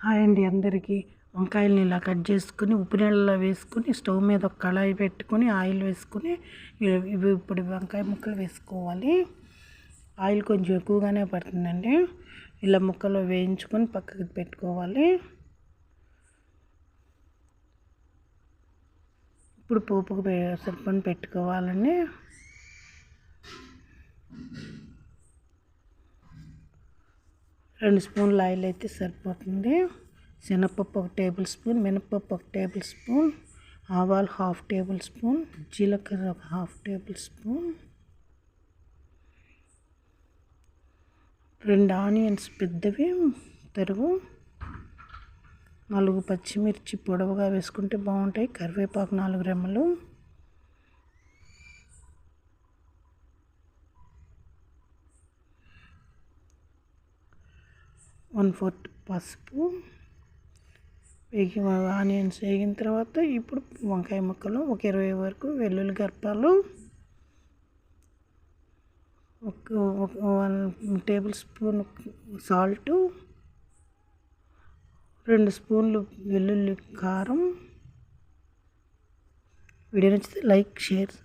Hi అండి అందరికీ. వంకాయలని ఇలా కట్ చేసుకుని ఉప్పు నీళ్ళలో వేసుకుని స్టవ్ మీద ఒక కళాయి పెట్టుకుని ఆయిల్ వేసుకుని ఇవి ఇప్పుడు వంకాయ ముక్కలు వేసుకోవాలి. ఆయిల్ కొంచెం ఎక్కువగానే పడుతుందండి. ఇలా ముక్కలు వేయించుకొని పక్కకి పెట్టుకోవాలి. ఇప్పుడు పోపుకు సరిపని పెట్టుకోవాలండి. రెండు స్పూన్ల ఆయిల్ అయితే సరిపోతుంది. శనగపప్పు 1 టేబుల్ స్పూన్, మినపప్పు 1 టేబుల్ స్పూన్, ఆవాలు 1/2 టేబుల్ స్పూన్, జీలకర్ర 1/2 టేబుల్ స్పూన్, 2 ఆనియన్స్ పెద్దవి తరుగు, 4 పచ్చిమిర్చి పొడవుగా వేసుకుంటే బాగుంటాయి, కరివేపాకు 4 రెమ్మలు, వన్ ఫోర్త్ పసుపు ఆనియన్స్ వేగిన తర్వాత ఇప్పుడు వంకాయ ముక్కలు ఒక 20 వరకు వెల్లుల్లి గర్పాలు, 1 టేబుల్ స్పూన్ సాల్టు, 2 స్పూన్లు వెల్లుల్లి కారం. వీడియో నచ్చితే లైక్, షేర్.